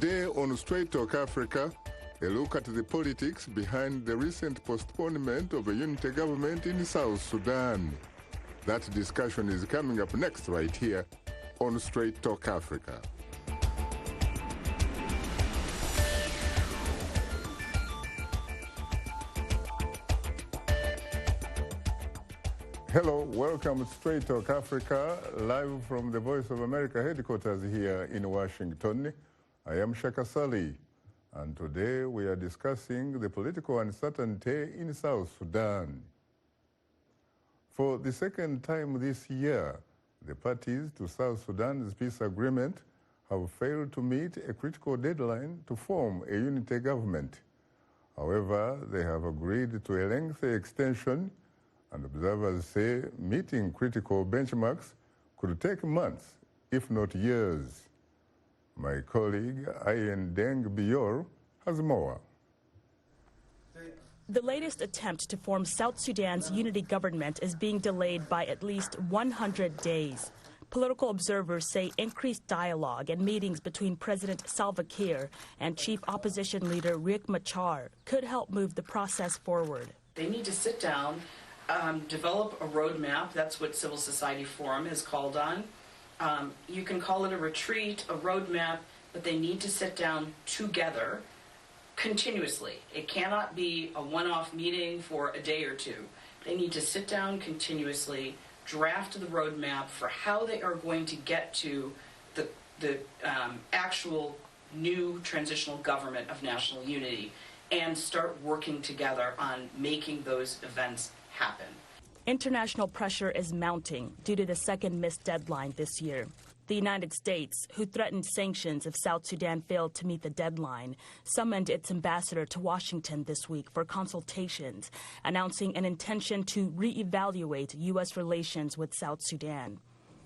Today on Straight Talk Africa, a look at the politics behind the recent postponement of a unity government in South Sudan. That discussion is coming up next right here on Straight Talk Africa. Hello, welcome to Straight Talk Africa, live from the Voice of America headquarters here in Washington. I am Shaka Ssali, and today we are discussing the political uncertainty in South Sudan. For the second time this year, the parties to South Sudan's peace agreement have failed to meet a critical deadline to form a unity government. However, they have agreed to a lengthy extension, and observers say meeting critical benchmarks could take months, if not years. My colleague Ayen Deng Bior has more. The latest attempt to form South Sudan's unity government is being delayed by at least 100 days. Political observers say increased dialogue and meetings between President Salva Kiir and Chief Opposition Leader Riek Machar could help move the process forward. They need to sit down, develop a roadmap. That's what Civil Society Forum has called on. You can call it a retreat, a roadmap, but they need to sit down together continuously. It cannot be a one-off meeting for a day or two. They need to sit down continuously, draft the roadmap for how they are going to get to the actual new transitional government of national unity and start working together on making those events happen. International pressure is mounting due to the second missed deadline this year. The United States, who threatened sanctions if South Sudan failed to meet the deadline, summoned its ambassador to Washington this week for consultations, announcing an intention to reevaluate U.S. relations with South Sudan.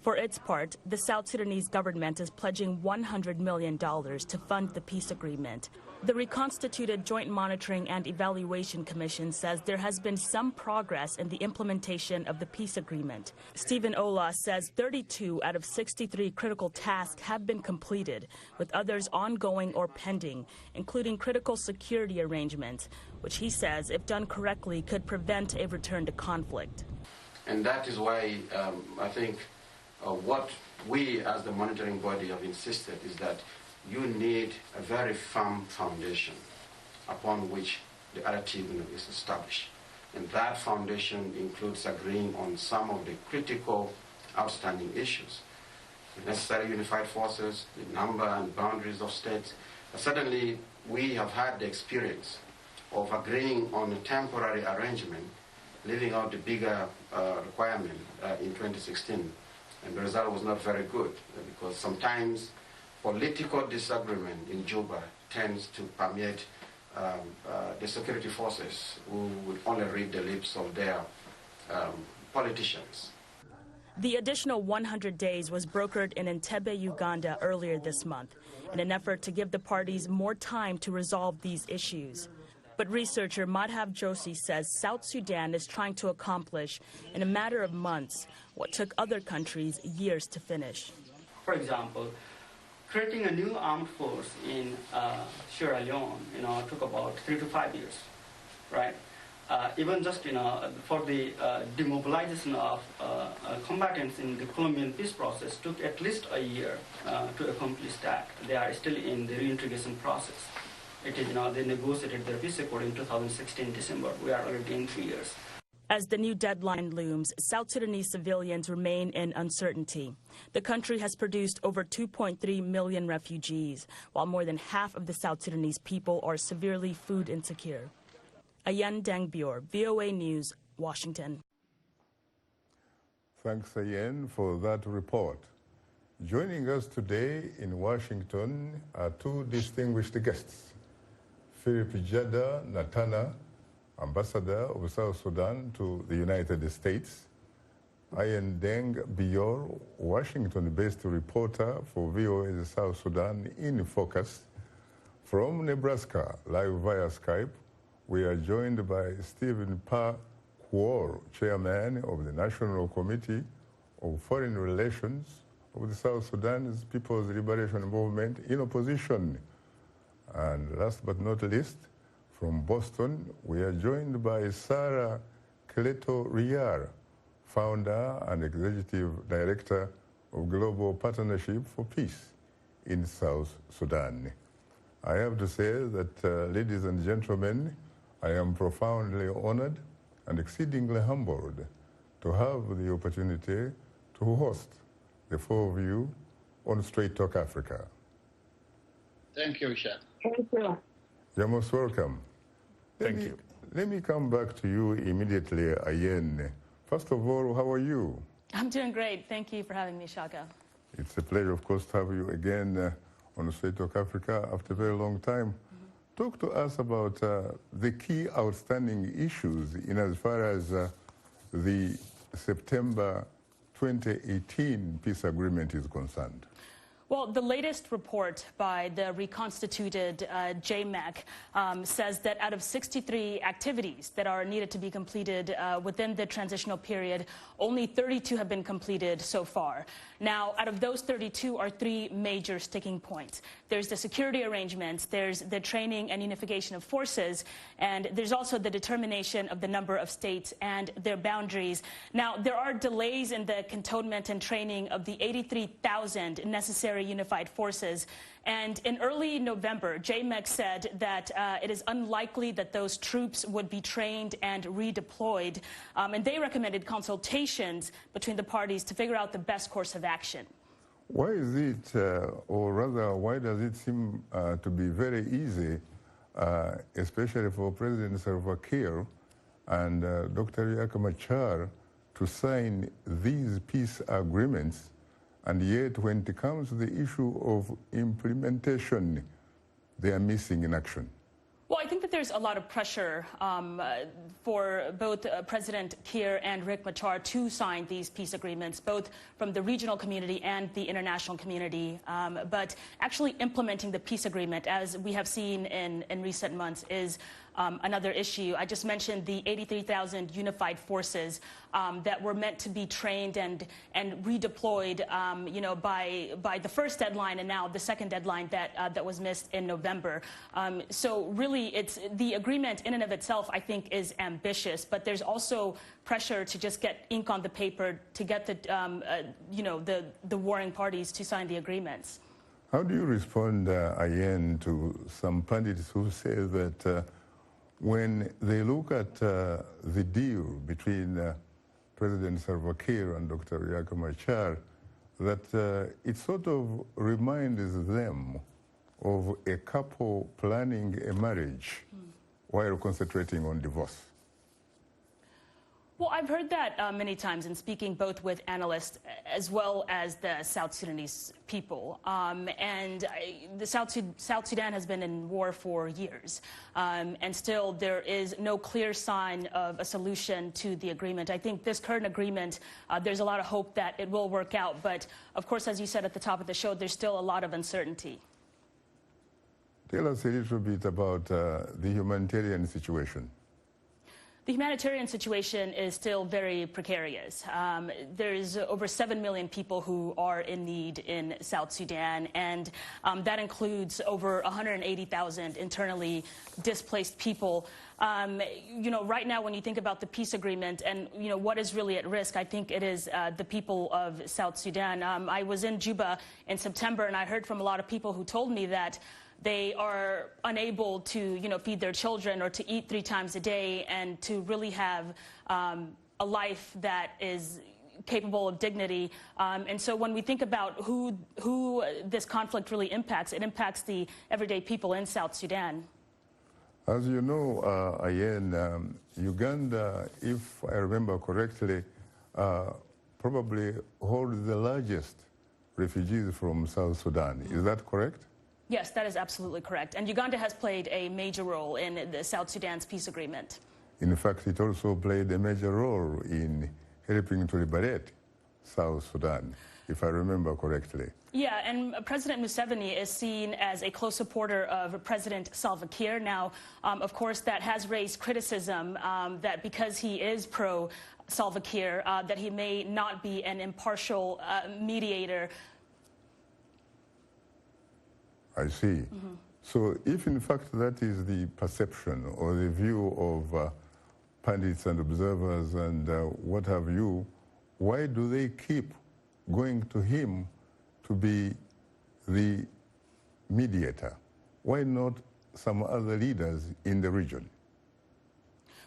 For its part, the South Sudanese government is pledging $100 million to fund the peace agreement. The reconstituted Joint Monitoring and Evaluation Commission says there has been some progress in the implementation of the peace agreement. Stephen Ola says 32 out of 63 critical tasks have been completed, with others ongoing or pending, including critical security arrangements, which he says, if done correctly, could prevent a return to conflict. And that is why I think what we as the monitoring body have insisted is that you need a very firm foundation upon which the RT is established. And that foundation includes agreeing on some of the critical outstanding issues. The necessary unified forces, the number and boundaries of states. Certainly, we have had the experience of agreeing on a temporary arrangement, leaving out the bigger requirement in 2016. And the result was not very good because sometimes political disagreement in Juba tends to permeate the security forces who would only read the lips of their politicians. The additional 100 days was brokered in Entebbe, Uganda earlier this month in an effort to give the parties more time to resolve these issues. But researcher Madhav Joshi says South Sudan is trying to accomplish in a matter of months what took other countries years to finish. For example, creating a new armed force in Sierra Leone, took about 3 to 5 years, right? Even just, for the demobilization of combatants in the Colombian peace process took at least a year to accomplish that. They are still in the reintegration process. It is, they negotiated their peace accord in 2016 December. We are already in 3 years. As the new deadline looms, South Sudanese civilians remain in uncertainty. The country has produced over 2.3 million refugees, while more than half of the South Sudanese people are severely food insecure. Ayen Deng Bior, VOA News, Washington. Thanks, Ayen, for that report. Joining us today in Washington are two distinguished guests. Phillip Jada Natana, Ambassador of South Sudan to the United States. Ayen Deng Bior, Washington-based reporter for VOA's South Sudan in Focus. From Nebraska, live via Skype, we are joined by Stephen Kuol, Chairman of the National Committee of Foreign Relations of the South Sudan's People's Liberation Movement in opposition And last but not least, from Boston, we are joined by Sarah Cleto Rial, founder and executive director of Global Partnership for Peace in South Sudan. I have to say that, ladies and gentlemen, I am profoundly honored and exceedingly humbled to have the opportunity to host the four of you on Straight Talk Africa. Thank you, Shaka. Thank you. You're most welcome. Thank you. Let me come back to you immediately, Ayen. First of all, how are you? I'm doing great. Thank you for having me, Shaka. It's a pleasure, of course, to have you again on Straight Talk Africa after a very long time. Talk to us about the key outstanding issues in as far as the September 2018 peace agreement is concerned. Well, the latest report by the reconstituted JMAC says that out of 63 activities that are needed to be completed within the transitional period, only 32 have been completed so far. Now, out of those 32 are three major sticking points. There's the security arrangements, there's the training and unification of forces, and there's also the determination of the number of states and their boundaries. Now, there are delays in the cantonment and training of the 83,000 necessary unified forces. And in early November, JMEC said that it is unlikely that those troops would be trained and redeployed. And they recommended consultations between the parties to figure out the best course of action. Why is it, or rather, why does it seem to be very easy, especially for President Salva Kiir and Dr. Riek Machar, to sign these peace agreements, and yet when it comes to the issue of implementation, they are missing in action? Well, I think that there's a lot of pressure for both President Kiir and Riek Machar to sign these peace agreements, both from the regional community and the international community. But actually implementing the peace agreement, as we have seen in recent months, is another issue. I just mentioned the 83,000 unified forces that were meant to be trained and redeployed, you know, by the first deadline and now the second deadline that was missed in November. So really, it's the agreement in and of itself, I think, is ambitious, but there's also pressure to just get ink on the paper to get the, you know, the warring parties to sign the agreements. How do you respond, Ayen, to some pundits who say that when they look at the deal between President Salva Kiir and Dr. Riek Machar, that it sort of reminds them of a couple planning a marriage while concentrating on divorce? Well, I've heard that many times in speaking both with analysts as well as the South Sudanese people. The South Sudan has been in war for years. And still there is no clear sign of a solution to the agreement. I think this current agreement, there's a lot of hope that it will work out. But of course, as you said at the top of the show, there's still a lot of uncertainty. Tell us a little bit about the humanitarian situation. The humanitarian situation is still very precarious. There's over 7 million people who are in need in South Sudan, and that includes over 180,000 internally displaced people. You know, right now, when you think about the peace agreement and, you know, what is really at risk, I think it is the people of South Sudan. I was in Juba in September, and I heard from a lot of people who told me that they are unable to, you know, feed their children or to eat 3 times a day and to really have a life that is capable of dignity. And so when we think about who this conflict really impacts, it impacts the everyday people in South Sudan. As you know, Ayen, Uganda, if I remember correctly, probably holds the largest refugees from South Sudan. Is that correct? Yes, that is absolutely correct. And Uganda has played a major role in the South Sudan's peace agreement. In fact, it also played a major role in helping to liberate South Sudan, if I remember correctly. Yeah, and President Museveni is seen as a close supporter of President Salva Kiir. Now, of course, that has raised criticism that because he is pro-Salva Kiir, that he may not be an impartial mediator. I see. So if in fact that is the perception or the view of pundits and observers and what have you, why do they keep going to him to be the mediator? Why not some other leaders in the region?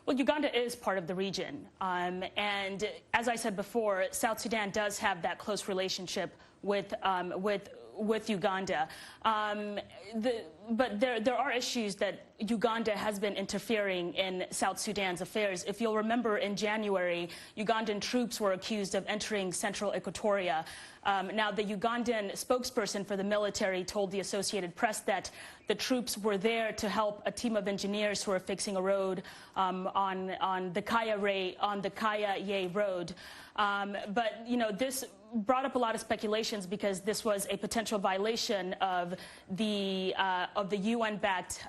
Well, Uganda is part of the region. And as I said before, South Sudan does have that close relationship with Uganda. But there are issues that Uganda has been interfering in South Sudan's affairs. If you'll remember, in January, Ugandan troops were accused of entering central Equatoria. Now, the Ugandan spokesperson for the military told the Associated Press that the troops were there to help a team of engineers who were fixing a road on the Kaya-Ye road. But, you know, this brought up a lot of speculations because this was a potential violation of the UN-backed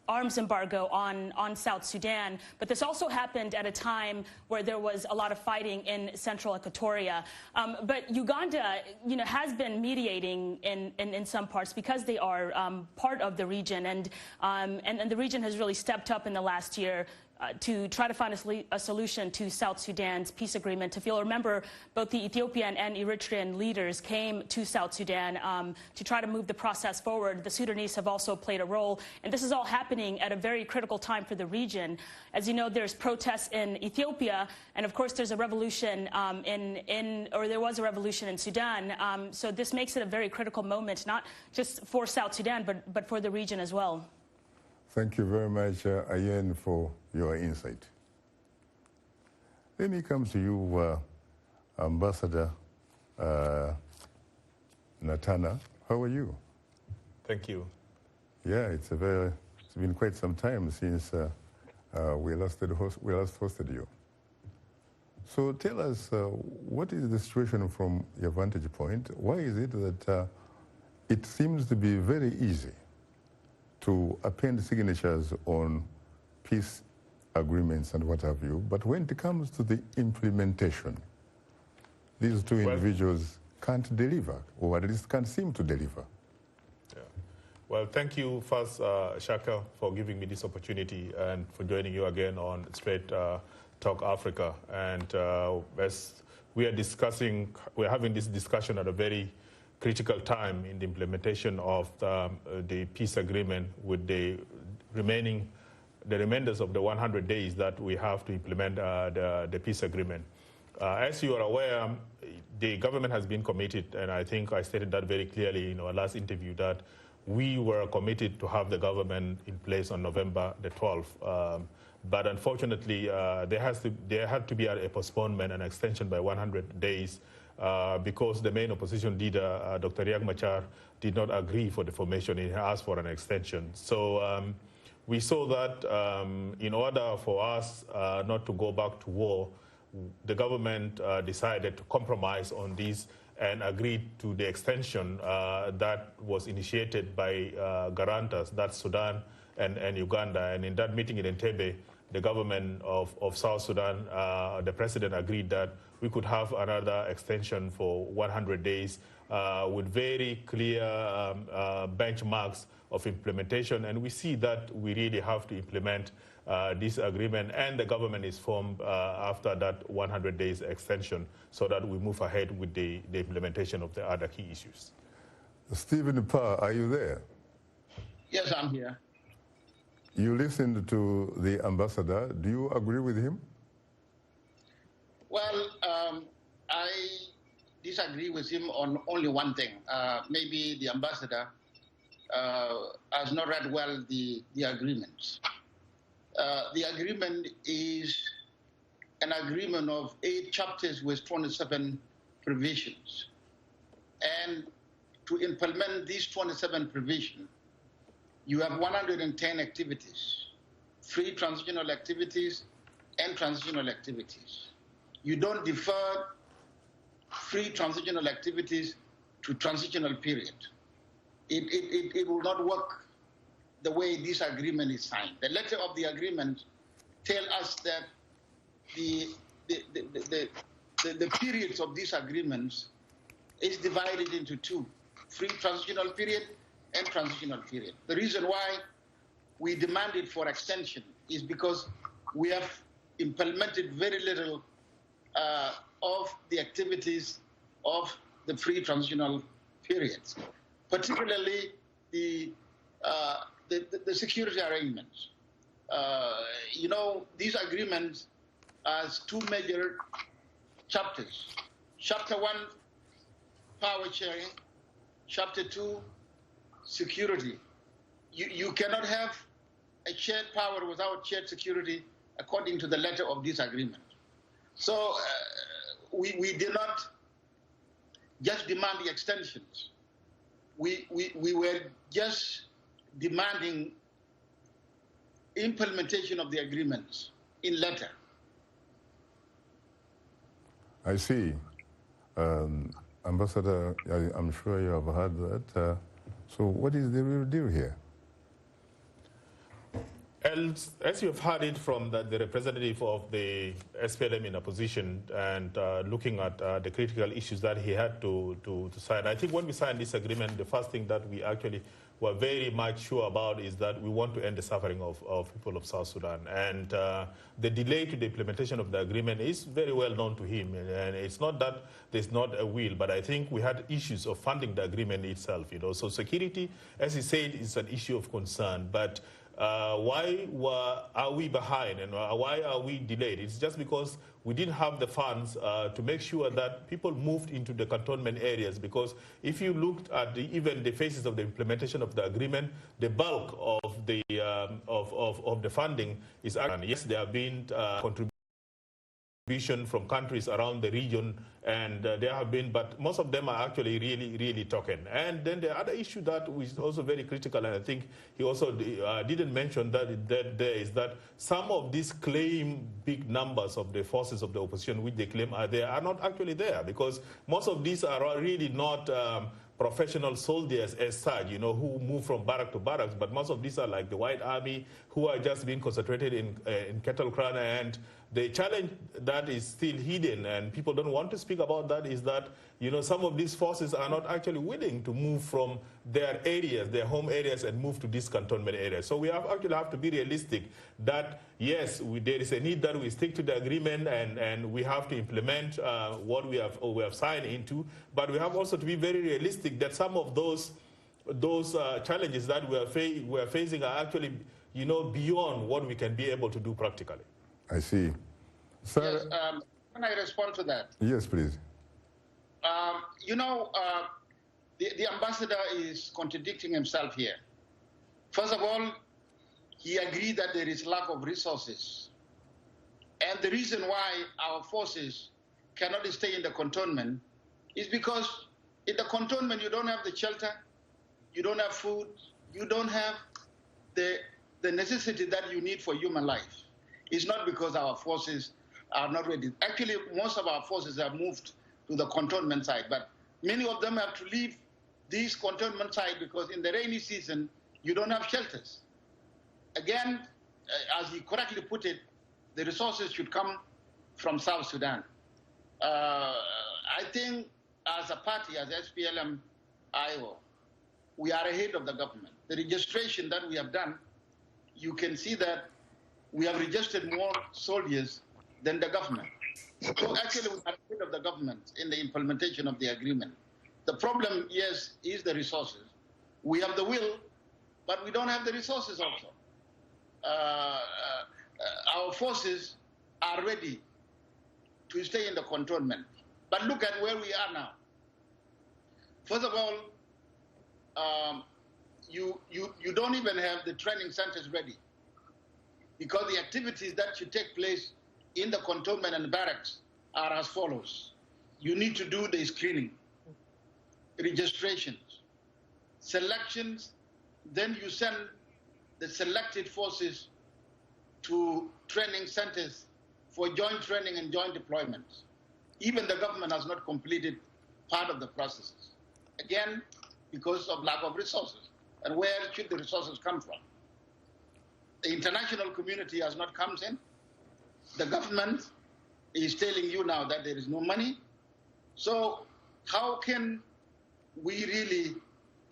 arms embargo on South Sudan. But this also happened at a time where there was a lot of fighting in central Equatoria. But Uganda, you know, has been mediating in some parts because they are part of the region, and the region has really stepped up in the last year to try to find a solution to South Sudan's peace agreement. If you'll remember, both the Ethiopian and Eritrean leaders came to South Sudan to try to move the process forward. The Sudanese have also played a role, and this is all happening at a very critical time for the region. As you know, there's protests in Ethiopia, and of course there's a revolution there was a revolution in Sudan. So this makes it a very critical moment, not just for South Sudan, but for the region as well. Thank you very much, Ayen, for your insight. Let me come to you, Ambassador Natana. How are you? Thank you. Yeah, it's been quite some time since we last hosted you. So tell us, what is the situation from your vantage point? Why is it that it seems to be very easy to append signatures on peace agreements and what have you, but when it comes to the implementation, these two individuals can't deliver, or at least can't seem to deliver? Yeah. Well, thank you first, Shaka, for giving me this opportunity and for joining you again on Straight Talk Africa. And as we are discussing, we're having this discussion at a very critical time in the implementation of the peace agreement with the remainders of the 100 days that we have to implement the peace agreement. As you are aware, the government has been committed, and I think I stated that very clearly in our last interview, that we were committed to have the government in place on November the 12th. But unfortunately, there had to be a postponement, an extension by 100 days, because the main opposition leader, Dr. Riek Machar, did not agree for the formation. He asked for an extension. So we saw that in order for us not to go back to war, the government decided to compromise on this and agreed to the extension that was initiated by guarantors, that's Sudan and Uganda. And in that meeting in Entebbe, the government of South Sudan, the president agreed that we could have another extension for 100 days with very clear benchmarks of implementation. And we see that we really have to implement this agreement, and the government is formed after that 100 days extension so that we move ahead with the implementation of the other key issues. Stephen Parr, are you there? Yes, I'm here. You listened to the ambassador. Do you agree with him? Well, I disagree with him on only one thing. Maybe the ambassador has not read well the agreement. The agreement is an agreement of 8 chapters with 27 provisions. And to implement these 27 provisions, you have 110 activities, free transitional activities and transitional activities. You don't defer free transitional activities to transitional period. It will not work the way this agreement is signed. The letter of the agreement tells us that the periods of these agreements is divided into 2, free transitional period and transitional period. The reason why we demanded for extension is because we have implemented very little of the activities of the free transitional periods, particularly the security arrangements. You know, these agreements has two major chapters. Chapter 1, power sharing. Chapter 2, security. You cannot have a shared power without shared security according to the letter of this agreement. So we did not just demand the extensions. We were just demanding implementation of the agreements in letter. I see. Ambassador, I'm sure you have heard that. So what is the real deal here? As you've heard it from the representative of the SPLM in opposition and looking at the critical issues that he had to sign, I think when we signed this agreement, the first thing that we actually were very much sure about is that we want to end the suffering of people of South Sudan. And the delay to the implementation of the agreement is very well known to him. And it's not that there's not a will, but I think we had issues of funding the agreement itself. You know, so security, as he said, is an issue of concern. But why are we behind and why are we delayed? It's just because we didn't have the funds to make sure that people moved into the cantonment areas, because if you looked at even the phases of the implementation of the agreement, the bulk of the funding is actually, yes, there have been contributions from countries around the region, and there have been, but most of them are actually really token. And then the other issue that is also very critical, and I think he also didn't mention that there is that some of these claim big numbers of the forces of the opposition, which they claim are there, are not actually there, because most of these are really not professional soldiers as such, you know, who move from barrack to barracks, but most of these are like the White Army, who are just being concentrated in Kettle Crown. And the challenge that is still hidden, and people don't want to speak about that, is that, you know, some of these forces are not actually willing to move from their areas, their home areas, and move to these cantonment areas. So we actually have to be realistic that, yes, there is a need that we stick to the agreement, and we have to implement what we have signed into, but we have also to be very realistic that some of those challenges that we are facing are actually, you know, beyond what we can be able to do practically. I see. Sir, yes, can I respond to that? Yes, please. You know, the ambassador is contradicting himself here. First of all, he agreed that there is lack of resources. And the reason why our forces cannot stay in the cantonment is because in the cantonment you don't have the shelter, you don't have food, you don't have the necessity that you need for human life. It's not because our forces are not ready. Actually, most of our forces have moved to the cantonment side, but many of them have to leave this cantonment side because in the rainy season, you don't have shelters. Again, as he correctly put it, the resources should come from South Sudan. I think as a party, as SPLM-IO, we are ahead of the government. The registration that we have done, you can see that we have registered more soldiers than the government. So actually we are ahead of the government in the implementation of the agreement. The problem, yes, is the resources. We have the will, but we don't have the resources also. Our forces are ready to stay in the cantonment. But look at where we are now. First of all, you don't even have the training centers ready, because the activities that should take place in the cantonment and barracks are as follows. You need to do the screening, registrations, selections, then you send the selected forces to training centers for joint training and joint deployments. Even the government has not completed part of the processes. Again, because of lack of resources. And where should the resources come from? The international community has not come in. The government is telling you now that there is no money. So how can we really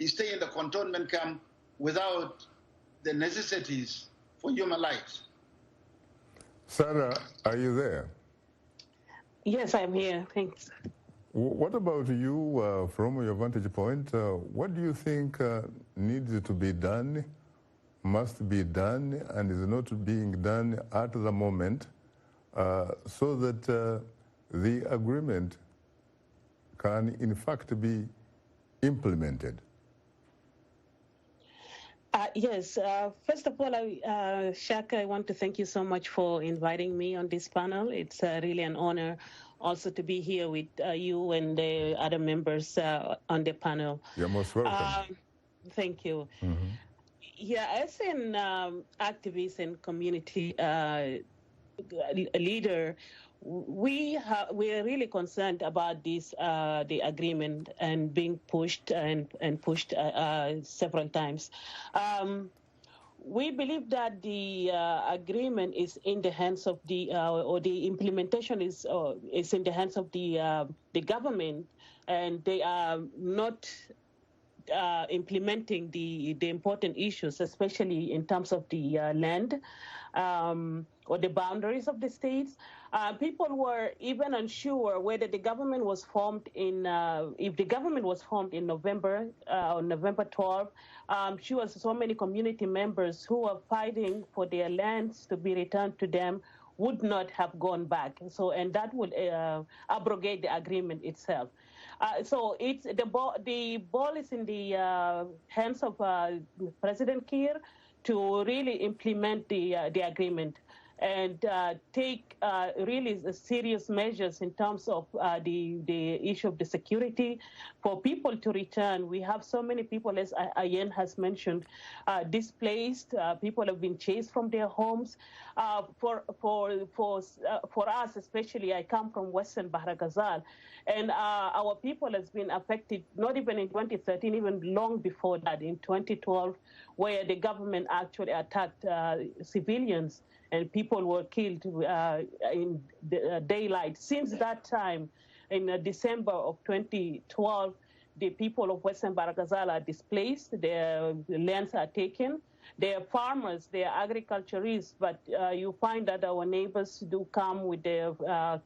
stay in the cantonment camp without the necessities for human lives. Sarah, are you there? Yes, I'm here. Thanks. What about you, from your vantage point? What do you think needs to be done, must be done, and is not being done at the moment so that the agreement can, in fact, be implemented? Yes. First of all, Shaka, I want to thank you so much for inviting me on this panel. It's really an honor also to be here with you and the other members on the panel. You're most welcome. Thank you. Mm-hmm. Yeah, as an activist and community leader, we are really concerned about this the agreement and being pushed and pushed several times. We believe that the agreement is in the hands of the or the implementation is in the hands of the government, and they are not implementing the important issues, especially in terms of the land or the boundaries of the states. People were even unsure whether the government was formed in, if the government was formed in November, on November 12th. Sure, so many community members who were fighting for their lands to be returned to them would not have gone back. So, and that would abrogate the agreement itself. So it's the ball is in the hands of President Kiir to really implement the agreement and take really serious measures in terms of the issue of the security for people to return. We have so many people, as Ayen has mentioned, displaced. People have been chased from their homes. For us, especially, I come from Western Bahra Ghazal, and our people has been affected, not even in 2013, even long before that, in 2012, where the government actually attacked civilians and people were killed in the daylight. Since that time, in December of 2012, the people of Western Bahra Ghazal are displaced, their lands are taken. They are farmers, they are agriculturists, but you find that our neighbors do come with their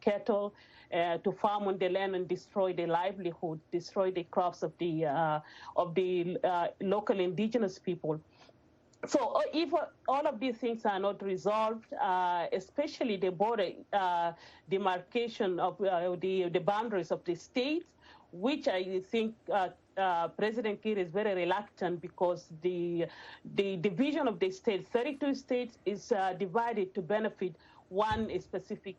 cattle to farm on the land and destroy their livelihood, destroy the crops of the local indigenous people. So if all of these things are not resolved, especially the border demarcation of the boundaries of the states, which I think President Kiir is very reluctant, because the division of the states, 32 states, is divided to benefit one specific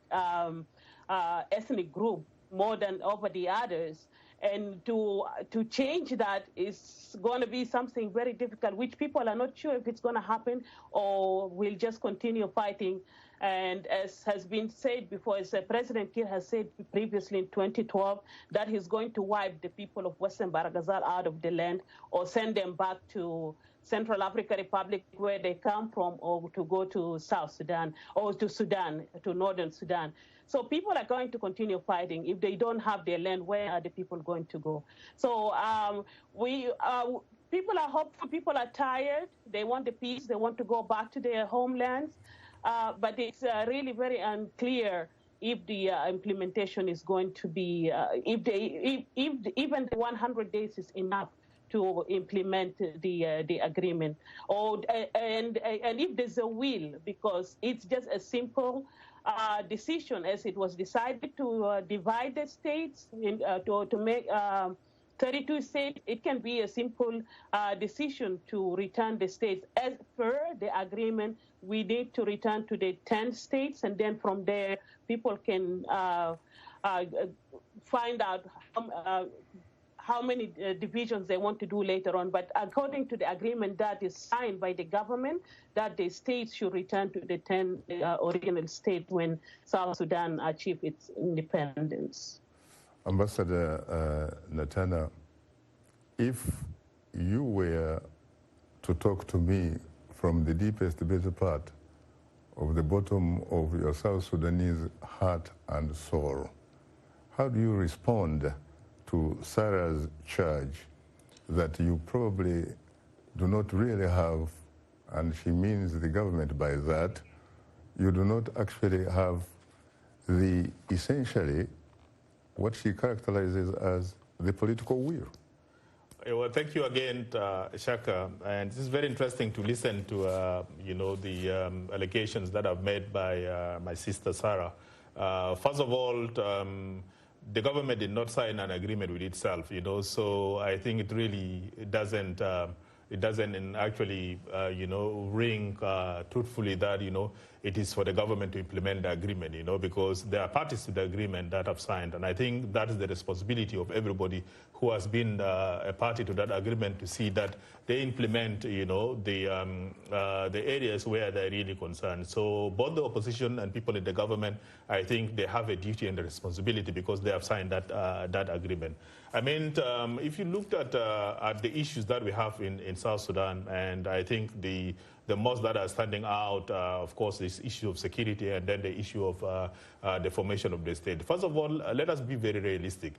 ethnic group more than over the others. And to change that is going to be something very difficult, which people are not sure if it's going to happen or we'll just continue fighting. And as has been said before, as President Kiir has said previously in 2012, that he's going to wipe the people of Western Bahra Ghazal out of the land or send them back to Central African Republic, where they come from, or to go to South Sudan or to Sudan, to Northern Sudan. So people are going to continue fighting. If they don't have their land, where are the people going to go? So people are hopeful, people are tired. They want the peace. They want to go back to their homelands. But it's really very unclear if the implementation is going to be, if even the 100 days is enough to implement the agreement, and if there's a will, because it's just a simple decision, as it was decided to divide the states to make 32 states. It can be a simple decision to return the states. As per the agreement, we need to return to the 10 states, and then from there, people can find out how many divisions they want to do later on. But according to the agreement that is signed by the government, that the states should return to the 10 original states when South Sudan achieved its independence. Ambassador Natana, if you were to talk to me from the deepest, better part of the bottom of your South Sudanese heart and soul, how do you respond to Sarah's charge that you probably do not really have, and she means the government by that, you do not actually have the essentially what she characterizes as the political will. Well, thank you again, Shaka. And this is very interesting to listen to, the allegations that are made by my sister Sarah. First of all, the government did not sign an agreement with itself, so I think it really doesn't actually, ring truthfully that, it is for the government to implement the agreement, because there are parties to the agreement that have signed. And I think that is the responsibility of everybody who has been a party to that agreement to see that they implement, the areas where they're really concerned. So both the opposition and people in the government, I think they have a duty and a responsibility because they have signed that agreement. I mean, if you looked at the issues that we have in South Sudan, and I think the most that are standing out, of course, this issue of security and then the issue of the formation of the state. First of all, let us be very realistic.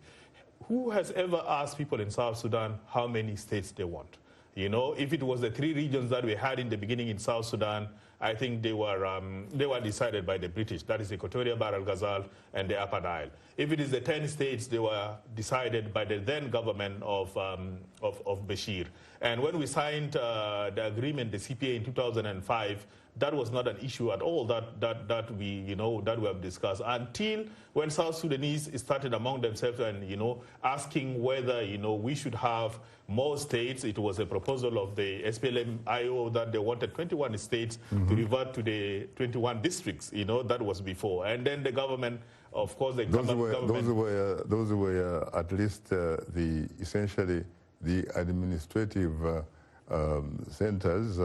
Who has ever asked people in South Sudan how many states they want? If it was the 3 regions that we had in the beginning in South Sudan, I think they were decided by the British. That is Equatorial Bahr el Ghazal and the Upper Nile. If it is the 10 states, they were decided by the then government of Bashir. And when we signed the agreement, the CPA in 2005, that was not an issue at all that we have discussed until when South Sudanese started among themselves and asking whether we should have more states. It was a proposal of the SPLM-IO that they wanted 21 states to revert to the 21 districts. That was before, and then the government, of course, those were at least essentially the administrative centers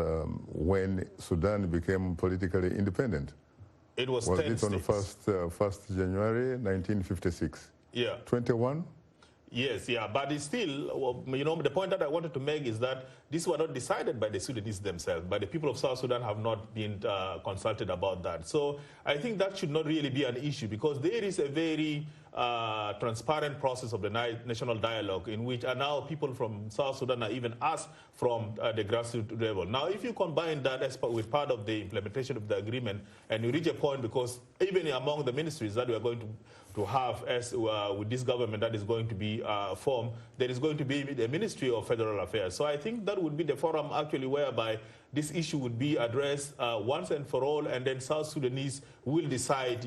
when Sudan became politically independent. It was 10 it on the states. 1st January 1956? Yeah. 21? Yes, yeah, but it's still, the point that I wanted to make is that these were not decided by the Sudanese themselves, but the people of South Sudan have not been consulted about that. So I think that should not really be an issue because there is a very transparent process of the national dialogue in which now people from South Sudan are even asked from the grassroots level. Now, if you combine that as with part of the implementation of the agreement and you reach a point because even among the ministries that we are going to have as with this government that is going to be formed, there is going to be the Ministry of Federal Affairs. So I think that would be the forum actually whereby this issue would be addressed once and for all, and then South Sudanese will decide,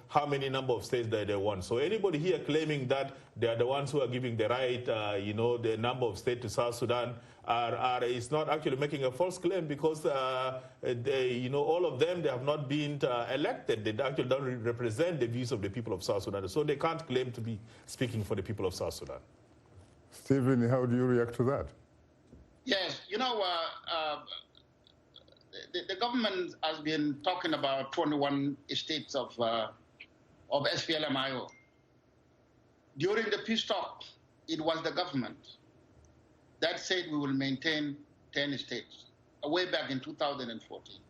how many number of states that they want. So anybody here claiming that they are the ones who are giving the right, the number of states to South Sudan is not actually making a false claim because, all of them, they have not been elected. They actually don't represent the views of the people of South Sudan. So they can't claim to be speaking for the people of South Sudan. Stephen, how do you react to that? Yes, the government has been talking about 21 states of SPLM-IO. During the peace talk, it was the government that said we will maintain 10 states, way back in 2014.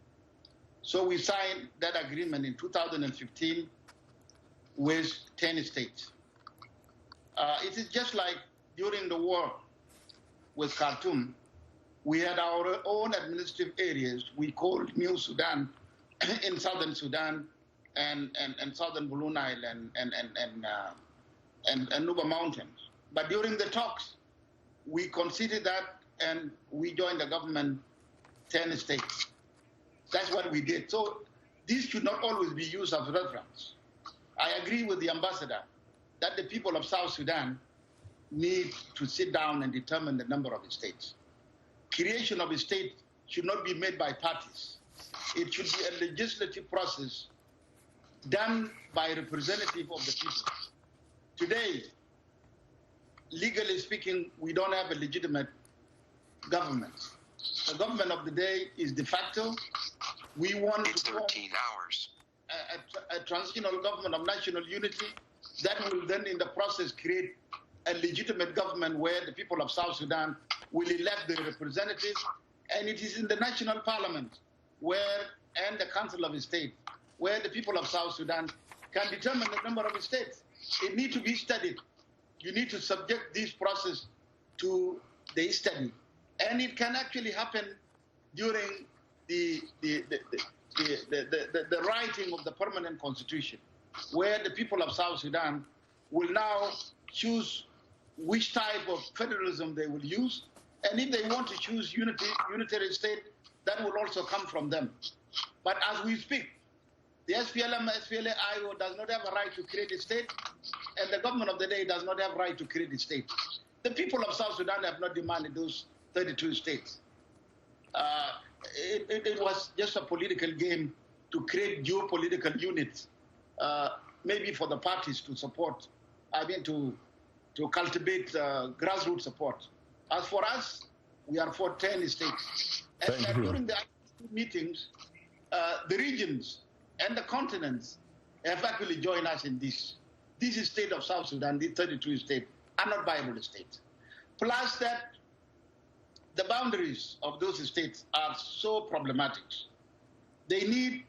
So we signed that agreement in 2015 with 10 states. It is just like during the war with Khartoum, we had our own administrative areas we called New Sudan in southern Sudan and southern Blue Nile and Nuba Mountains. But during the talks, we considered that and we joined the government 10 states. That's what we did. So this should not always be used as reference. I agree with the ambassador that the people of South Sudan need to sit down and determine the number of states. Creation of a state should not be made by parties. It should be a legislative process done by a representative of the people. Today, legally speaking, we don't have a legitimate government. The government of the day is de facto. We want to form a transitional government of national unity that will then in the process create a legitimate government where the people of South Sudan will elect their representatives, and it is in the national parliament and the council of state where the people of South Sudan can determine the number of states. It needs to be studied. You need to subject this process to they study. And it can actually happen during the writing of the permanent constitution, where the people of South Sudan will now choose which type of federalism they will use. And if they want to choose unitary state, that will also come from them. But as we speak, the SPLM-IO does not have a right to create a state, and the government of the day does not have a right to create a state. The people of South Sudan have not demanded those 32 states. It was just a political game to create geopolitical units, maybe for the parties to support, to cultivate grassroots support. As for us, we are for 10 states. And during the meetings, the regions and the continents have actually joined us in this. This is state of South Sudan, the 32 states, are not viable states. Plus that the boundaries of those states are so problematic. They need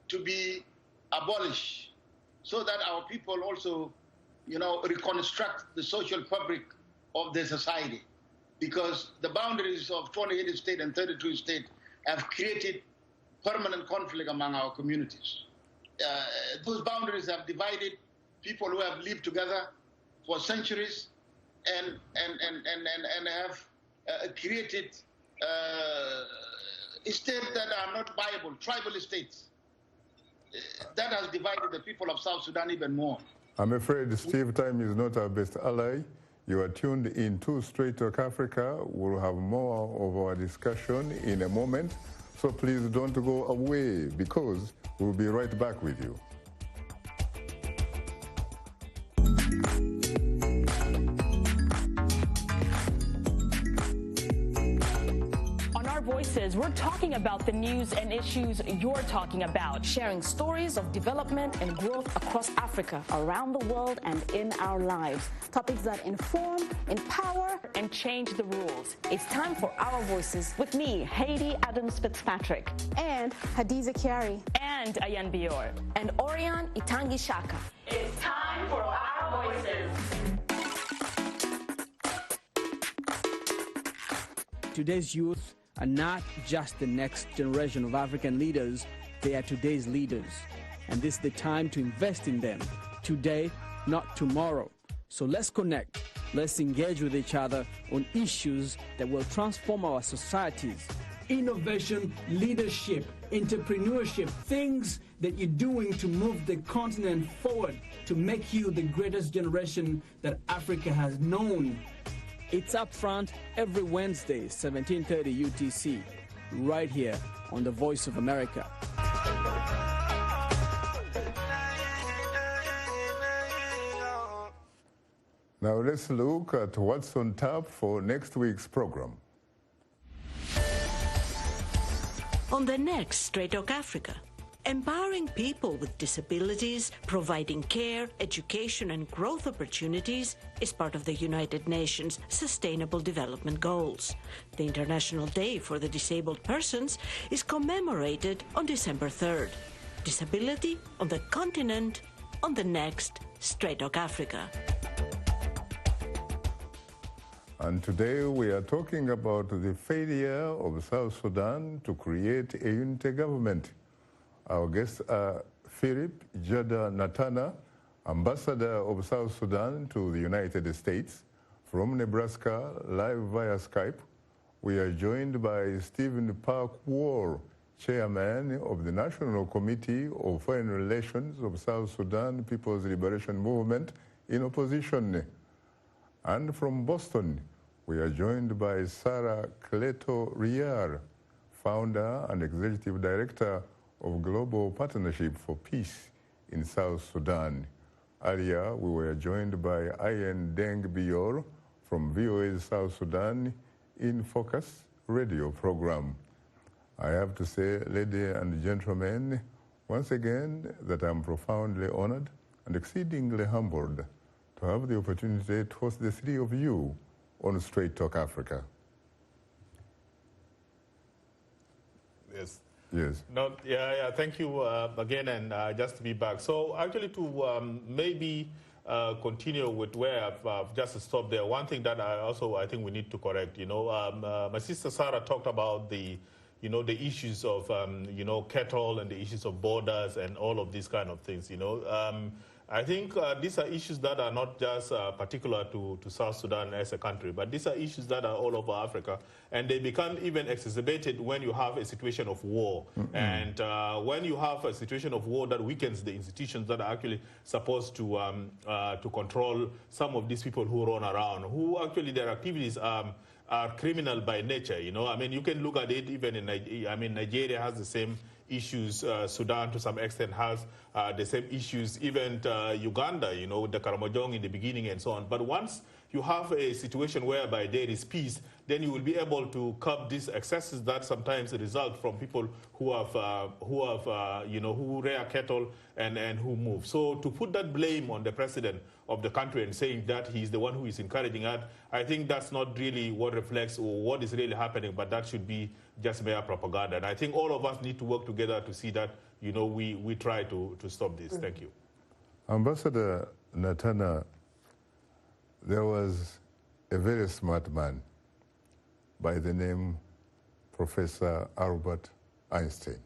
to be abolished so that our people also, reconstruct the social fabric of their society. Because the boundaries of 28 states and 32 states have created permanent conflict among our communities. Those boundaries have divided people who have lived together for centuries and have created states that are not viable, tribal states. That has divided the people of South Sudan even more. I'm afraid, Steve, time is not our best ally. You are tuned in to Straight Talk Africa. We'll have more of our discussion in a moment. So please don't go away, because we'll be right back with you. Voices, we're talking about the news and issues you're talking about, sharing stories of development and growth across Africa, around the world, and in our lives. Topics that inform, empower, and change the rules. It's time for Our Voices with me, Haiti Adams Fitzpatrick, and Hadiza Kiari, and Ayen Bior, and Orion Itangi Shaka. It's time for Our Voices. Today's youth are not just the next generation of African leaders, they are today's leaders. And this is the time to invest in them, today, not tomorrow. So let's connect, let's engage with each other on issues that will transform our societies. Innovation, leadership, entrepreneurship, things that you're doing to move the continent forward, to make you the greatest generation that Africa has known. It's Up Front every Wednesday, 17:30 UTC, right here on the Voice of America. Now let's look at what's on tap for next week's program. On the next Straight Talk Africa, empowering people with disabilities, providing care, education, and growth opportunities is part of the United Nations Sustainable Development Goals. The International Day for the Disabled Persons is commemorated on December 3rd. Disability on the continent, on the next Straight Talk Africa. And today we are talking about the failure of South Sudan to create a unity government. Our guests are Phillip, Jada, Natana, Ambassador of South Sudan to the United States, from Nebraska, live via Skype. We are joined by Stephen Kuol, Chairman of the National Committee of Foreign Relations of South Sudan People's Liberation Movement in opposition. And from Boston, we are joined by Sarah Cleto Rial, Founder and Executive Director of Global Partnership for Peace in South Sudan. Earlier, we were joined by Ayen Deng Bior from VOA's South Sudan In Focus radio program. I have to say, ladies and gentlemen, once again, that I'm profoundly honored and exceedingly humbled to have the opportunity to host the three of you on Straight Talk Africa. Yes. Yes. No, yeah, thank you again, and just to be back. So actually to maybe continue with where I've just stopped there, one thing that I think we need to correct, my sister Sarah talked about the issues of, cattle and the issues of borders and all of these kind of things, I think these are issues that are not just particular to South Sudan as a country, but these are issues that are all over Africa, and they become even exacerbated when you have a situation of war. And when you have a situation of war that weakens the institutions that are actually supposed to control some of these people who run around, who actually their activities are criminal by nature. I mean, you can look at it even in Nigeria. I mean, Nigeria has the same issues. Sudan, to some extent, has the same issues. Even Uganda, with the Karamojong in the beginning and so on. But once you have a situation whereby there is peace, then you will be able to curb these excesses that sometimes result from people who rear cattle and who move. So to put that blame on the president of the country and saying that he's the one who is encouraging that, I think that's not really what reflects or what is really happening, but that should be just mere propaganda. And I think all of us need to work together to see that, we try to stop this. Thank you. Ambassador Natana, there was a very smart man by the name Professor Albert Einstein.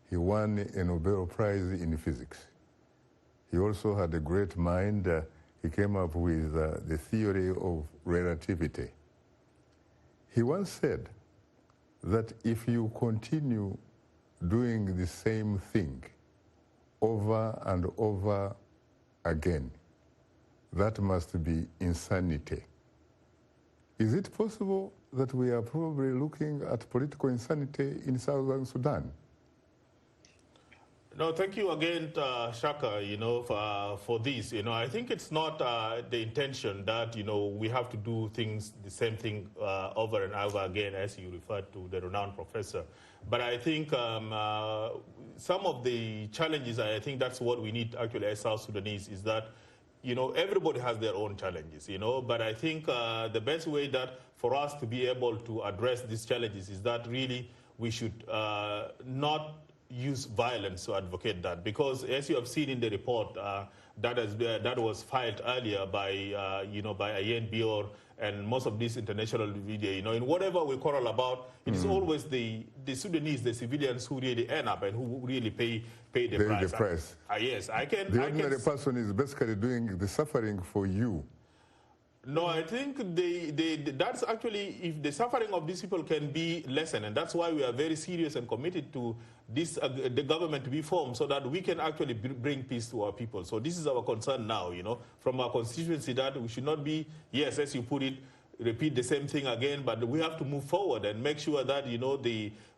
He won a Nobel Prize in physics. He also had a great mind. He came up with the theory of relativity. He once said that if you continue doing the same thing over and over again, that must be insanity. Is it possible that we are probably looking at political insanity in Southern Sudan? No, thank you again, Shaka, for this. I think it's not the intention that, we have to do things, the same thing over and over again, as you referred to the renowned professor. But I think some of the challenges, I think that's what we need actually as South Sudanese, is that, everybody has their own challenges, but I think the best way that for us to be able to address these challenges is that really we should not use violence to advocate that, because as you have seen in the report that was filed earlier by by Ayen, Bior, and most of these international media, in whatever we quarrel about, it is always the Sudanese, the civilians, who really end up and who really pay the price. The price. Yes, I can. The ordinary person is basically doing the suffering for you. No, I think that's actually, if the suffering of these people can be lessened, and that's why we are very serious and committed to this, the government to be formed, so that we can actually bring peace to our people. So this is our concern now, from our constituency, that we should not be, yes, as you put it, repeat the same thing again, but we have to move forward and make sure that,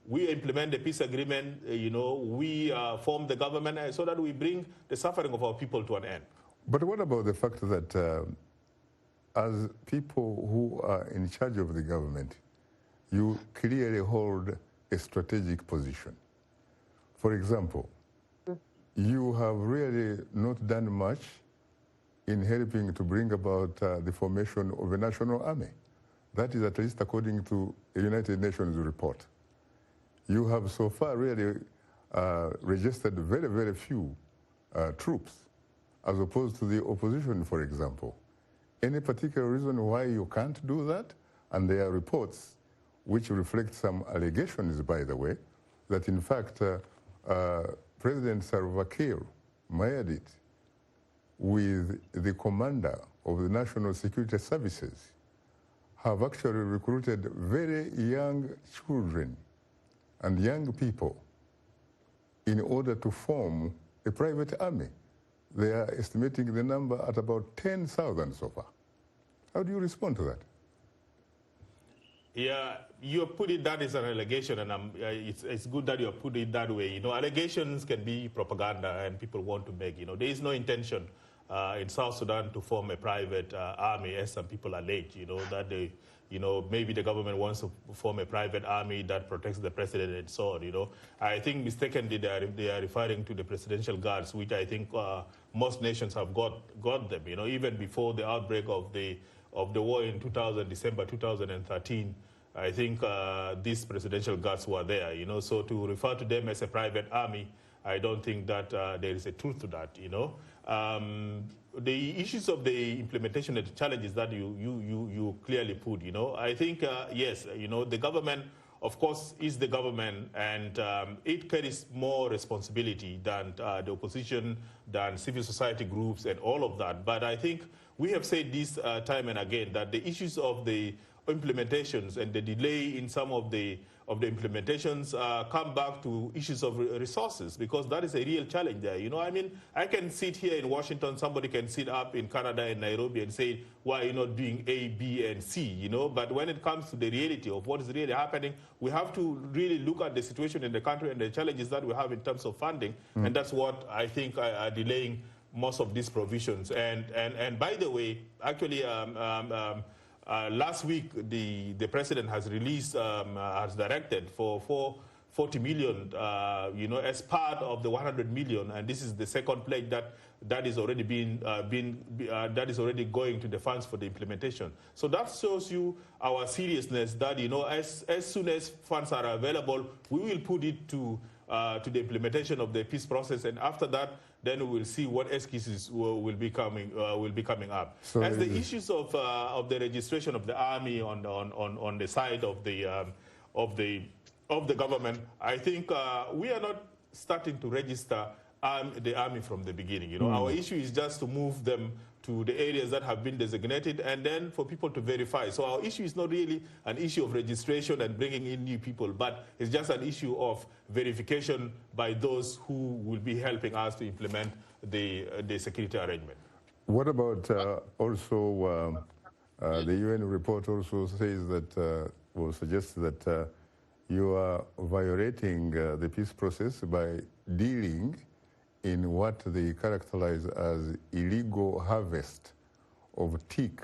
we implement the peace agreement, we form the government so that we bring the suffering of our people to an end. But what about the fact that as people who are in charge of the government, you clearly hold a strategic position? For example, you have really not done much in helping to bring about the formation of a national army. That is at least according to a United Nations report. You have so far really registered very, very few troops, as opposed to the opposition, for example. Any particular reason why you can't do that? And there are reports which reflect some allegations, by the way, that in fact President Salva Kiir made it with the commander of the National Security Services, have actually recruited very young children and young people in order to form a private army. They are estimating the number at about 10,000 so far. How do you respond to that? Yeah, you put it that is an allegation, and it's good that you put it that way. Allegations can be propaganda, and people want to make. There is no intention in South Sudan to form a private army, as some people allege. That they, maybe the government wants to form a private army that protects the president and so on. I think mistakenly they are referring to the presidential guards, which I think most nations have got them. Even before the outbreak of the war in December 2013, I think these presidential guards were there, so to refer to them as a private army, I don't think that there is a truth to that, the issues of the implementation and the challenges that you clearly put, I think, yes, the government, of course, is the government, and it carries more responsibility than the opposition, than civil society groups and all of that. But I think we have said this time and again, that the issues of the implementations and the delay in some of the implementations come back to issues of resources, because that is a real challenge there. I mean, I can sit here in Washington, somebody can sit up in Canada and Nairobi and say, why are you not doing A, B, and C, But when it comes to the reality of what is really happening, we have to really look at the situation in the country and the challenges that we have in terms of funding, and that's what I think are delaying most of these provisions. And by the way, actually, last week, the president has released, has directed for 40 million, as part of the 100 million, and this is the second pledge that is already that is already going to the funds for the implementation. So that shows you our seriousness. That as soon as funds are available, we will put it to the implementation of the peace process, and after that, then we will see what excuses will be coming up. So as the issues of the registration of the army on the side of the government, I think we are not starting to register the army from the beginning. Our issue is just to move them to the areas that have been designated, and then for people to verify. So our issue is not really an issue of registration and bringing in new people, but it's just an issue of verification by those who will be helping us to implement the security arrangement. What about also the UN report also says that, or suggests that you are violating the peace process by dealing in what they characterize as illegal harvest of teak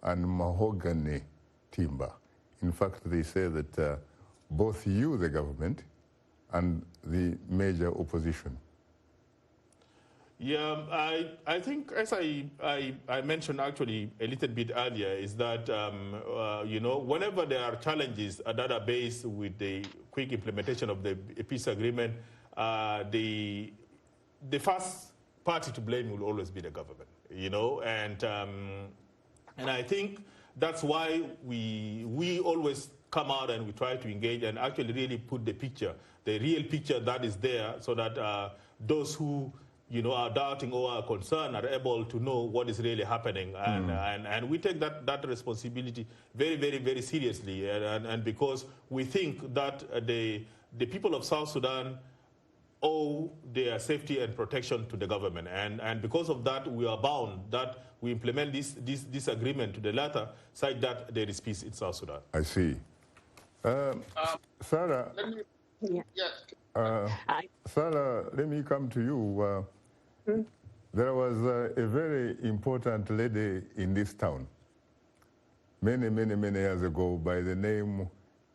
and mahogany timber. In fact, they say that both you, the government, and the major opposition. Yeah, I think, as I mentioned actually a little bit earlier, is that, whenever there are challenges that are based with the quick implementation of the peace agreement, the first party to blame will always be the government, and I think that's why we always come out and we try to engage and actually really put the picture, the real picture that is there, so that those who are doubting or are concerned are able to know what is really happening, and we take that responsibility very, very, very seriously, and because we think that the people of South Sudan owe their safety and protection to the government, and because of that, we are bound that we implement this agreement to the latter side, that there is peace in South Sudan. I see. Sarah, Sarah, let me come to you. There was a very important lady in this town many, many, many years ago by the name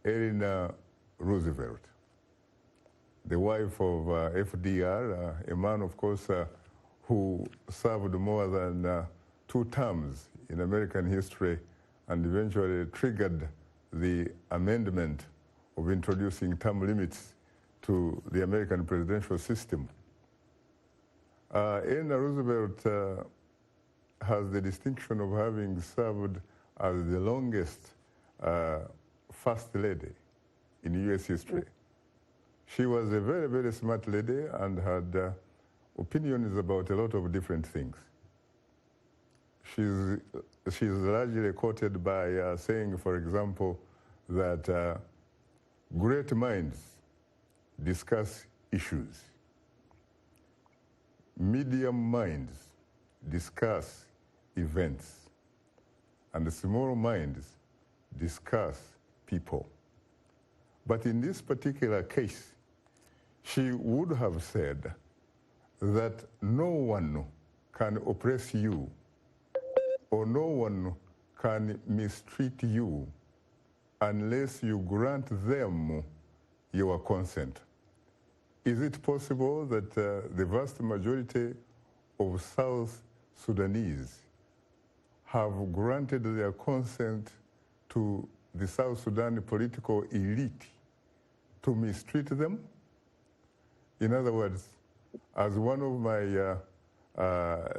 Eleanor Roosevelt, the wife of FDR, a man, of course, who served more than 2 terms in American history and eventually triggered the amendment of introducing term limits to the American presidential system. Eleanor Roosevelt has the distinction of having served as the longest first lady in U.S. history. She was a very, very smart lady and had opinions about a lot of different things. She's largely quoted by saying, for example, that great minds discuss issues. Medium minds discuss events. And small minds discuss people. But in this particular case, she would have said that no one can oppress you or no one can mistreat you unless you grant them your consent. Is it possible that the vast majority of South Sudanese have granted their consent to the South Sudan political elite to mistreat them? In other words, as one of my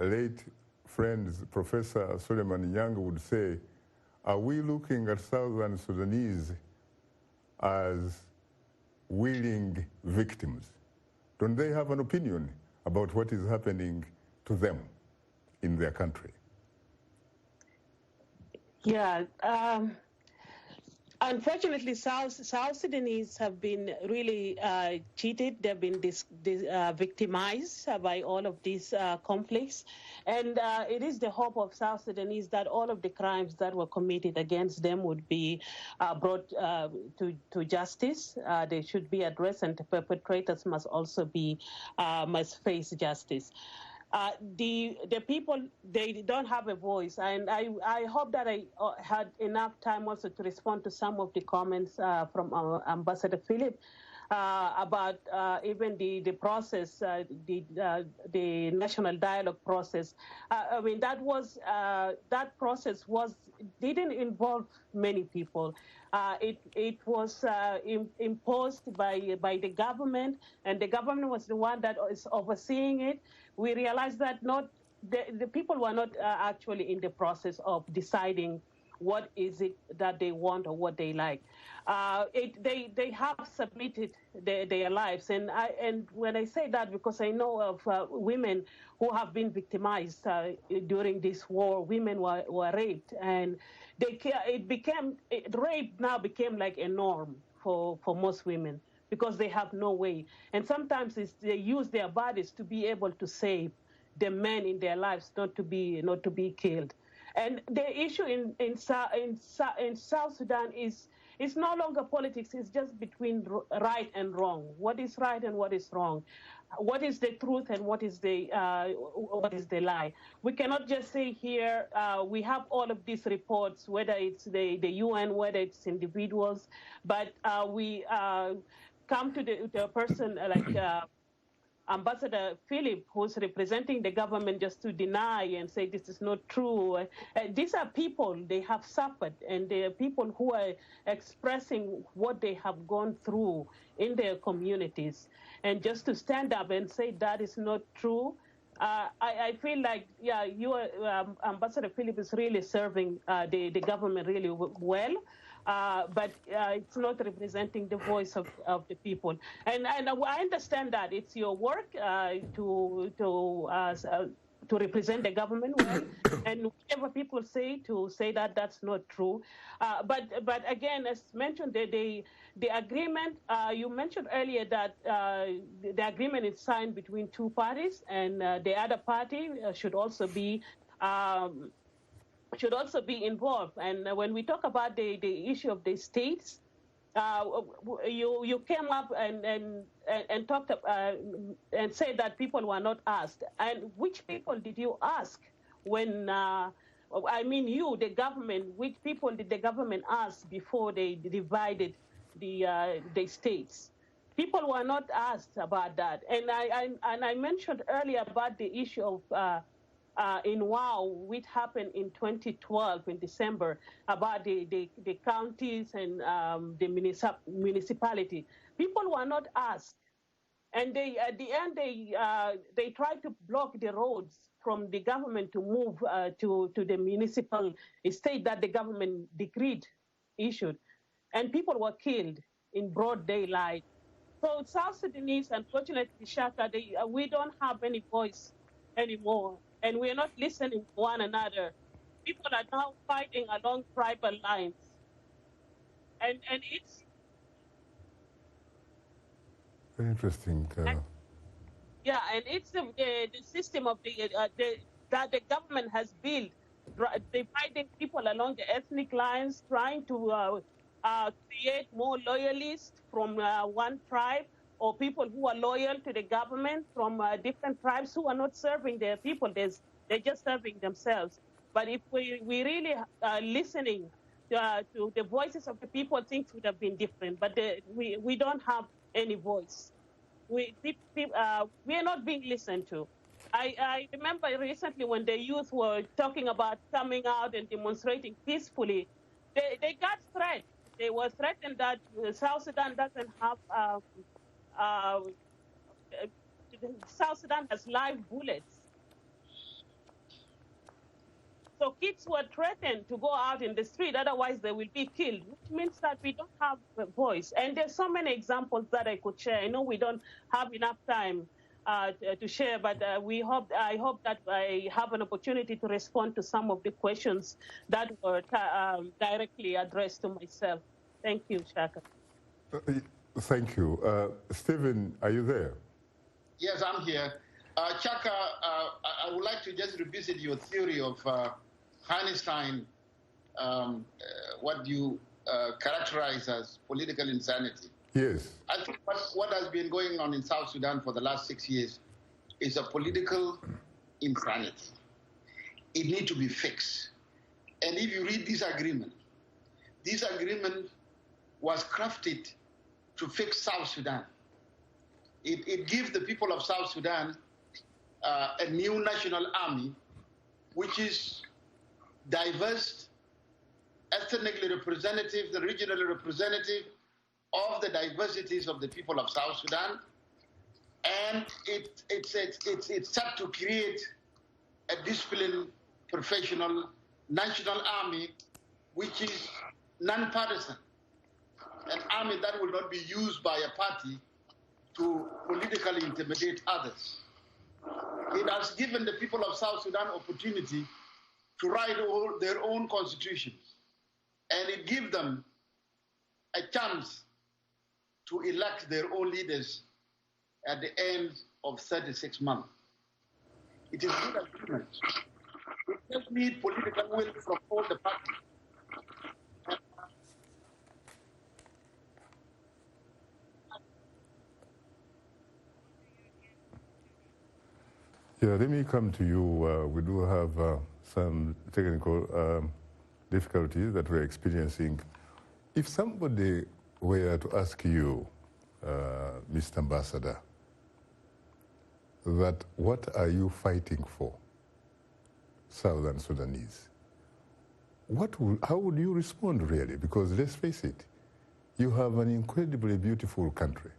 late friends, Professor Suleiman Young, would say, are we looking at Southern Sudanese as willing victims? Don't they have an opinion about what is happening to them in their country? Yeah. Unfortunately, South Sudanese have been really cheated. They've been victimized by all of these conflicts. And it is the hope of South Sudanese that all of the crimes that were committed against them would be brought to justice. They should be addressed, and the perpetrators must also be must face justice. The people, they don't have a voice, and I hope that I had enough time also to respond to some of the comments from Ambassador Phillip about even the process, the national dialogue process. I mean, that process didn't involve many people. It was imposed by the government, and the government was the one that is overseeing it. We realized that the people were not actually in the process of deciding what is it that they want or what they like. They have submitted their lives, and when I say that, because I know of women who have been victimized during this war. Women were raped, and rape now became like a norm for most women, because they have no way. And sometimes they use their bodies to be able to save the men in their lives, not to be killed. And the issue in South Sudan is no longer politics. It's just between right and wrong. What is right and what is wrong? What is the truth and what is the lie? We cannot just say here we have all of these reports, whether it's the UN, whether it's individuals, but we come to the person like Ambassador Phillip, who's representing the government, just to deny and say this is not true. These are people, they have suffered, and they are people who are expressing what they have gone through in their communities. And just to stand up and say that is not true, I feel like, yeah, Ambassador Phillip is really serving the government really well. But it's not representing the voice of the people. And I understand that it's your work to represent the government well, and whatever people say, to say that that's not true. But again, as mentioned, the agreement, you mentioned earlier that the agreement is signed between two parties, and the other party should also be involved. And when we talk about the issue of the states, you came up and talked and said that people were not asked. And which people did you ask when? I mean, you, the government. Which people did the government ask before they divided the states? People were not asked about that. And I mentioned earlier about the issue of. In WOW, which happened in 2012 in December, about the counties and the municipality. People were not asked, and at the end they tried to block the roads from the government to move to the municipal estate that the government issued, and people were killed in broad daylight. So South Sudanese, unfortunately, Shaka, we don't have any voice anymore. And we're not listening to one another. People are now fighting along tribal lines. And it's... Very interesting. And it's the system of that the government has built, dividing people along the ethnic lines, trying to create more loyalists from one tribe, or people who are loyal to the government from different tribes who are not serving their people. They're just serving themselves. But if we really are listening to the voices of the people, things would have been different. But we don't have any voice. We are not being listened to. I remember recently when the youth were talking about coming out and demonstrating peacefully, they got threatened. They were threatened that South Sudan doesn't have... South Sudan has live bullets. So kids were threatened to go out in the street, otherwise they will be killed, which means that we don't have a voice. And there's so many examples that I could share. I know we don't have enough time to share, but I hope that I have an opportunity to respond to some of the questions that were directly addressed to myself. Thank you, Shaka. Thank you. Stephen, are you there? Yes, I'm here. Shaka, I would like to just revisit your theory of Einstein, what you characterize as political insanity. Yes. I think what has been going on in South Sudan for the last 6 years is a political insanity. It needs to be fixed. And if you read this agreement was crafted to fix South Sudan. It gives the people of South Sudan a new national army, which is diverse, ethnically representative, the regionally representative of the diversities of the people of South Sudan. And it's set to create a disciplined, professional national army, which is non-partisan, an army that will not be used by a party to politically intimidate others. It has given the people of South Sudan opportunity to write their own constitutions, and it gives them a chance to elect their own leaders at the end of 36 months. It is a good agreement. We just need political will from all the parties. Yeah, let me come to you. We do have some technical difficulties that we're experiencing. If somebody were to ask you, Mr. Ambassador, that what are you fighting for, Southern Sudanese, how would you respond really? Because let's face it, you have an incredibly beautiful country,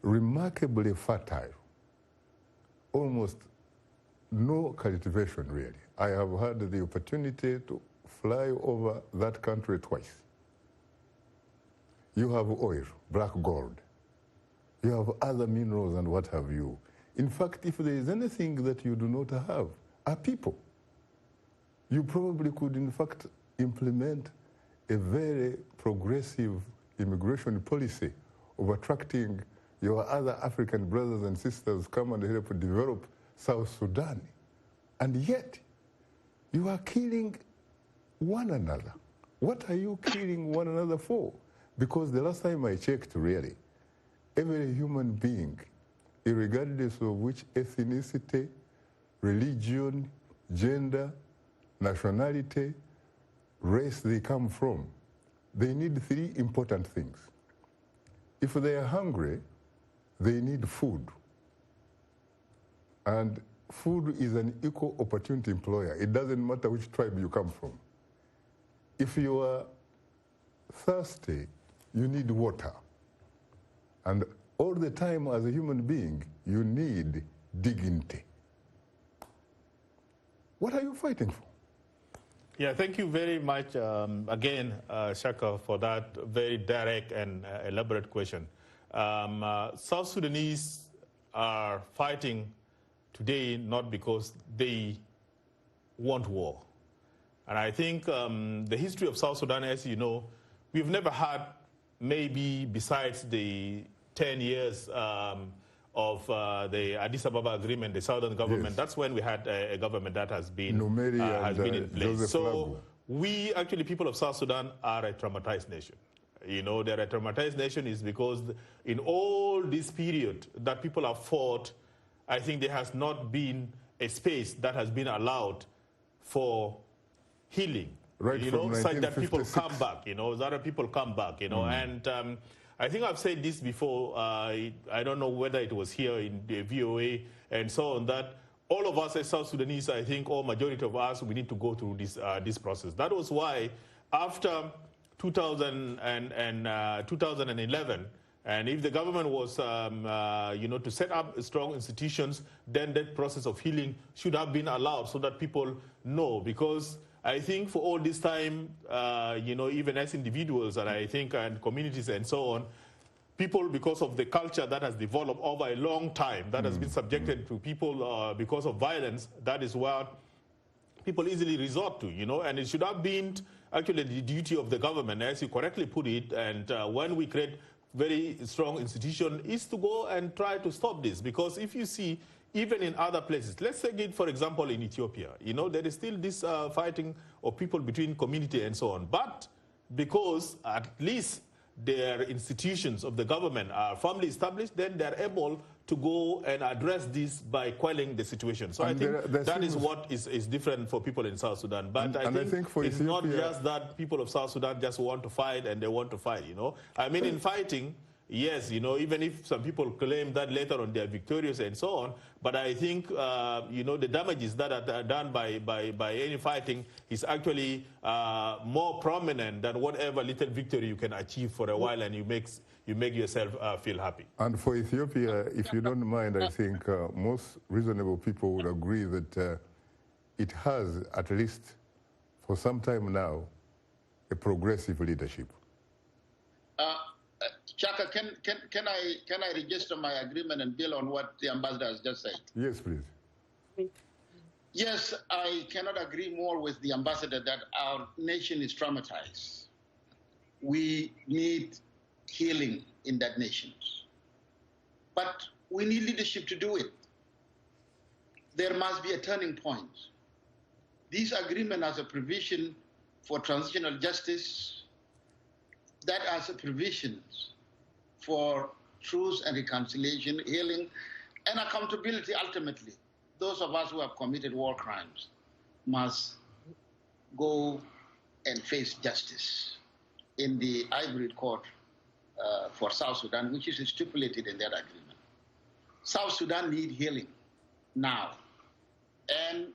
remarkably fertile, almost no cultivation really. I have had the opportunity to fly over that country twice. You have oil, black gold. You have other minerals and what have you. In fact, if there is anything that you do not have, are people. You probably could, in fact, implement a very progressive immigration policy of attracting your other African brothers and sisters come and help develop South Sudan. And yet, you are killing one another. What are you killing one another for? Because the last time I checked, really, every human being, regardless of which ethnicity, religion, gender, nationality, race they come from, they need three important things. If they are hungry, they need food. And food is an equal opportunity employer. It doesn't matter which tribe you come from. If you are thirsty, you need water. And all the time as a human being, you need dignity. What are you fighting for? Yeah, thank you very much again, Shaka, for that very direct and elaborate question. South Sudanese are fighting today not because they want war. And I think the history of South Sudan, as you know, we've never had, maybe besides the 10 years of the Addis Ababa Agreement, the Southern government, yes. That's when we had a government that has been in place. So we, actually, people of South Sudan are a traumatized nation. You know, they're a traumatized nation is because in all this period that people have fought, I think there has not been a space that has been allowed for healing. Right, you know, such that people come back, you know, that people come back, you know, and I think I've said this before, I don't know whether it was here in the VOA and so on, that all of us as South Sudanese, I think, or majority of us, we need to go through this process. That was why after 2011, And if the government was, to set up strong institutions, then that process of healing should have been allowed so that people know. Because I think for all this time, even as individuals, and I think and communities and so on, people, because of the culture that has developed over a long time, that has been subjected to people because of violence, that is what people easily resort to, and it should have been actually the duty of the government, as you correctly put it, and when we create very strong institution, is to go and try to stop this. Because if you see, even in other places, let's take it, for example, in Ethiopia, there is still this fighting of people between community and so on. But because at least their institutions of the government are firmly established, then they're able to go and address this by quelling the situation. So I think that is what is different for people in South Sudan. But I think it's not just that people of South Sudan just want to fight and they want to fight, I mean, in fighting, yes, even if some people claim that later on they're victorious and so on, but I think, the damages that are done by any fighting is actually more prominent than whatever little victory you can achieve for a while, and you make yourself feel happy. And for Ethiopia, if you don't mind, I think most reasonable people would agree that it has, at least for some time now, a progressive leadership. Shaka, can I register my agreement and build on what the ambassador has just said? Yes, please. Yes, I cannot agree more with the ambassador that our nation is traumatized. We need healing in that nation. But we need leadership to do it. There must be a turning point. This agreement has a provision for transitional justice, that has a provision for truth and reconciliation, healing, and accountability ultimately. Those of us who have committed war crimes must go and face justice in the Ivory Court for South Sudan, which is stipulated in that agreement. South Sudan needs healing now, and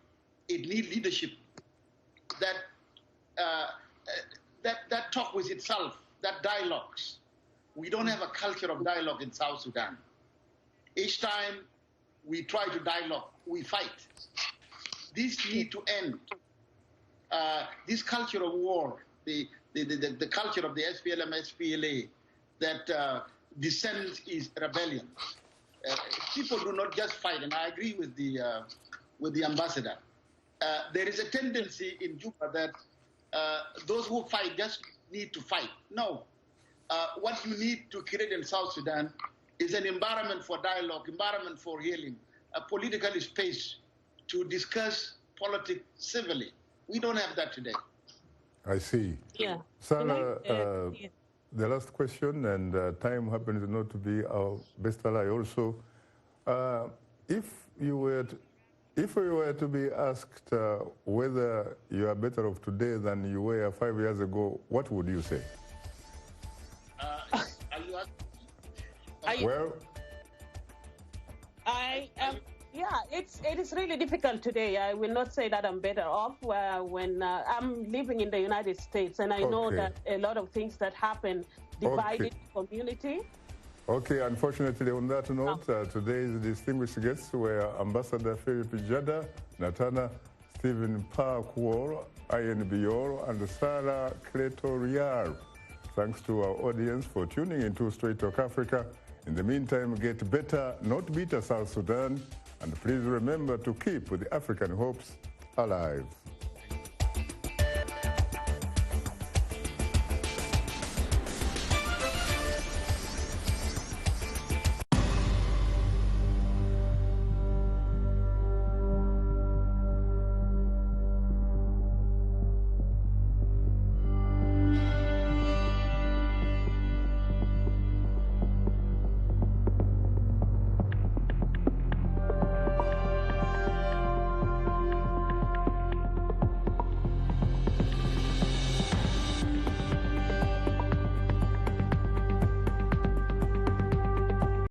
it needs leadership that talk with itself, that dialogues. We don't have a culture of dialogue in South Sudan. Each time we try to dialogue, we fight. This needs to end. This culture of war, the culture of the SPLM-SPLA, that dissent is rebellion. People do not just fight, and I agree with the ambassador. There is a tendency in Juba that those who fight just need to fight. No. What you need to create in South Sudan is an environment for dialogue, environment for healing, a political space to discuss politics civilly. We don't have that today. I see. Yeah. Sarah, the last question, and time happens not to be our best ally also. If you were to be asked whether you are better off today than you were 5 years ago, what would you say? Well, I am. Yeah, it is really difficult today. I will not say that I'm better off when I'm living in the United States, and I know that a lot of things that happen divided community. Okay, unfortunately, on that note, today's distinguished guests were Ambassador Phillip Jada, Natana, Stephen Kuol, Ayen Bior, and Sarah Cleto Rial. Thanks to our audience for tuning into Straight Talk Africa. In the meantime, get better, not bitter South Sudan, and please remember to keep the African hopes alive.